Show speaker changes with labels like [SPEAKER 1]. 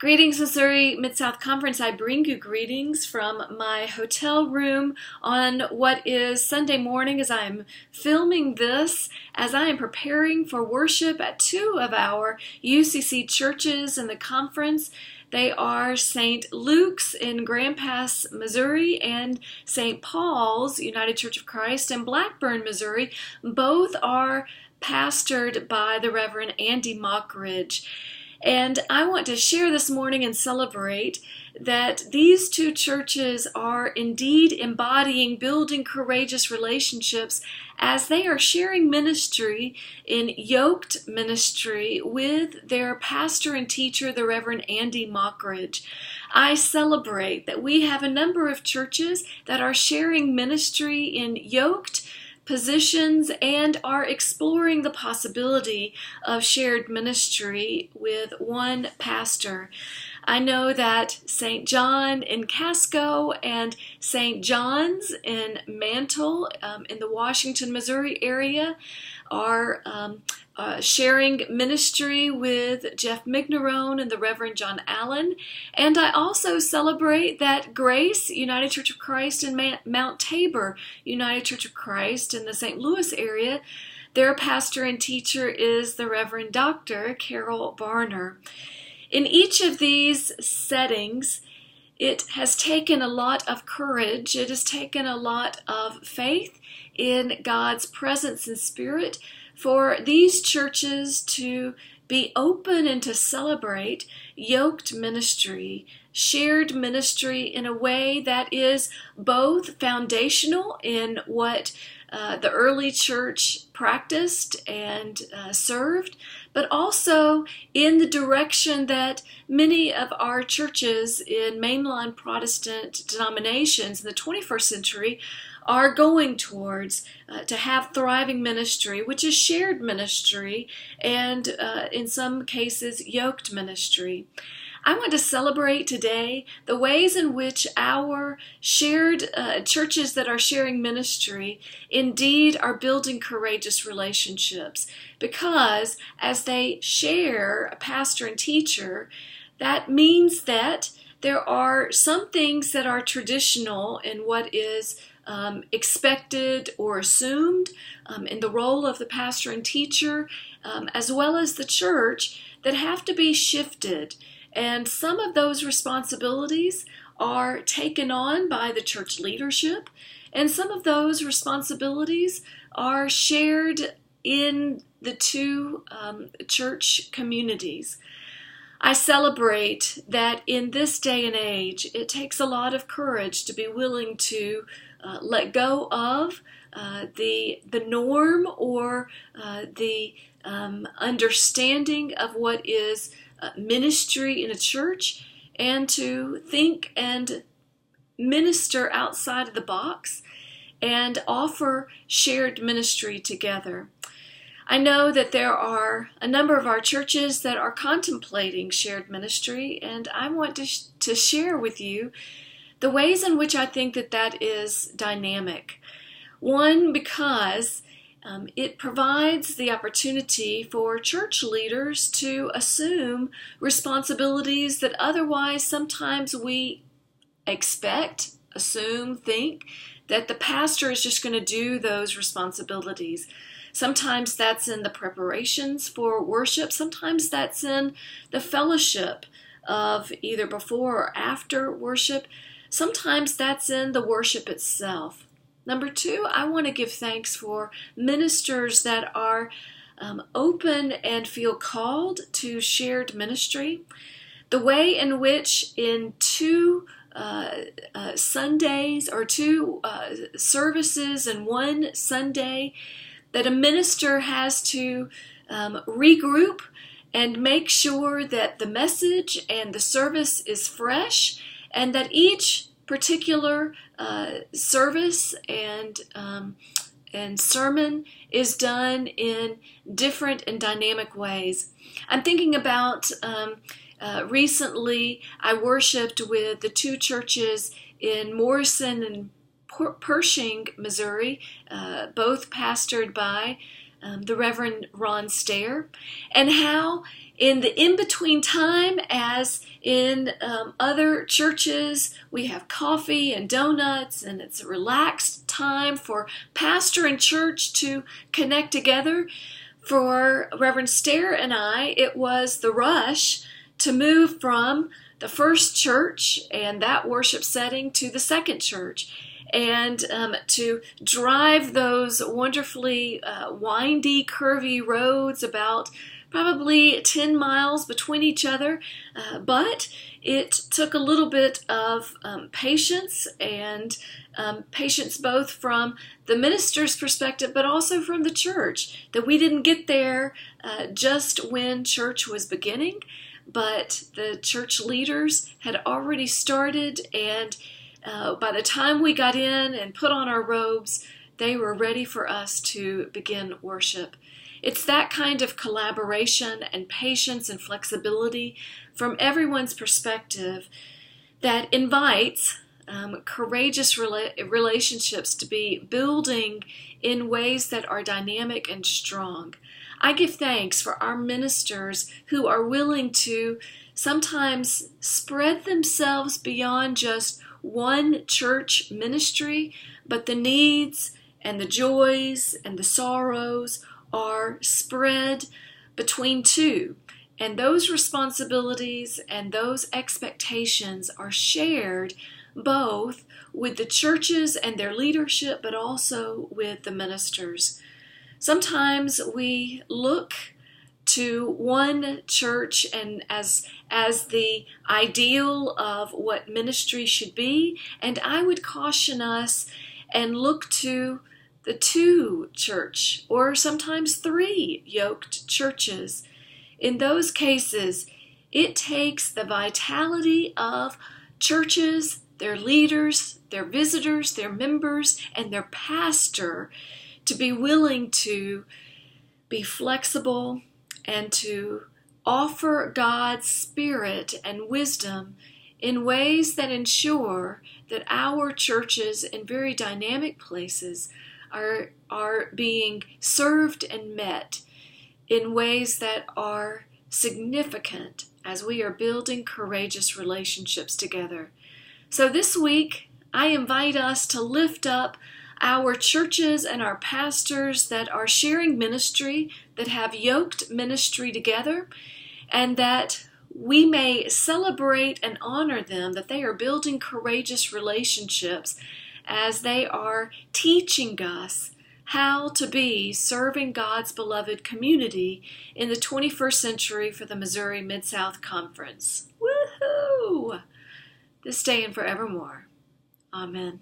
[SPEAKER 1] Greetings, Missouri Mid-South Conference. I bring you greetings from my hotel room on what is Sunday morning as I am filming this, as I am preparing for worship at two of our UCC churches in the conference. They are St. Luke's in Grand Pass, Missouri, and St. Paul's United Church of Christ in Blackburn, Missouri. Both are pastored by the Reverend Andy Mockridge. And I want to share this morning and celebrate that these two churches are indeed embodying building courageous relationships as they are sharing ministry in yoked ministry with their pastor and teacher, the Reverend Andy Mockridge. I celebrate that we have a number of churches that are sharing ministry in yoked positions and are exploring the possibility of shared ministry with one pastor. I know that St. John in Casco and St. John's in Mantle in the Washington, Missouri area are sharing ministry with Jeff Mignerone and the Reverend John Allen. And I also celebrate that Grace United Church of Christ and Mount Tabor United Church of Christ in the St. Louis area, their pastor and teacher is the Reverend Dr. Carol Barner. In each of these settings, it has taken a lot of courage. It has taken a lot of faith in God's presence and spirit for these churches to be open and to celebrate yoked ministry, shared ministry in a way that is both foundational in what the early church practiced and served, but also in the direction that many of our churches in mainline Protestant denominations in the 21st century are going towards, to have thriving ministry, which is shared ministry and in some cases yoked ministry. I want to celebrate today the ways in which our shared churches that are sharing ministry indeed are building courageous relationships, because as they share a pastor and teacher, that means that there are some things that are traditional in what is expected or assumed in the role of the pastor and teacher, as well as the church, that have to be shifted. And some of those responsibilities are taken on by the church leadership, and some of those responsibilities are shared in the two church communities. I celebrate that in this day and age, it takes a lot of courage to be willing to let go of the norm or the understanding of what is ministry in a church, and to think and minister outside of the box and offer shared ministry together. I know that there are a number of our churches that are contemplating shared ministry, and I want to share with you the ways in which I think that is dynamic. One, because it provides the opportunity for church leaders to assume responsibilities that otherwise sometimes we expect, assume, think that the pastor is just going to do those responsibilities. Sometimes that's in the preparations for worship. Sometimes that's in the fellowship of either before or after worship. Sometimes that's in the worship itself. Number two, I want to give thanks for ministers that are open and feel called to shared ministry. The way in which in two Sundays or two services in one Sunday that a minister has to regroup and make sure that the message and the service is fresh, and that each particular service and sermon is done in different and dynamic ways. I'm thinking about recently I worshiped with the two churches in Morrison and Pershing, Missouri, both pastored by the Reverend Ron Stair, and how in the in-between time, as in other churches, we have coffee and donuts, and it's a relaxed time for pastor and church to connect together. For Reverend Stair and I, it was the rush to move from the first church and that worship setting to the second church, and to drive those wonderfully windy, curvy roads, about probably 10 miles between each other, but it took a little bit of patience, and patience both from the minister's perspective but also from the church, that we didn't get there just when church was beginning, but the church leaders had already started, and by the time we got in and put on our robes, they were ready for us to begin worship. It's that kind of collaboration and patience and flexibility from everyone's perspective that invites courageous relationships to be building in ways that are dynamic and strong. I give thanks for our ministers who are willing to sometimes spread themselves beyond just one church ministry, but the needs and the joys and the sorrows are spread between two. And those responsibilities and those expectations are shared both with the churches and their leadership, but also with the ministers. Sometimes we look to one church and as the ideal of what ministry should be, and I would caution us and look to the two church, or sometimes three yoked churches. In those cases, it takes the vitality of churches, their leaders, their visitors, their members, and their pastor to be willing to be flexible and to offer God's Spirit and wisdom in ways that ensure that our churches in very dynamic places are being served and met in ways that are significant as we are building courageous relationships together. So this week, I invite us to lift up our churches and our pastors that are sharing ministry, that have yoked ministry together, and that we may celebrate and honor them, that they are building courageous relationships as they are teaching us how to be serving God's beloved community in the 21st century for the Missouri Mid-South Conference. Woohoo! This day and forevermore. Amen.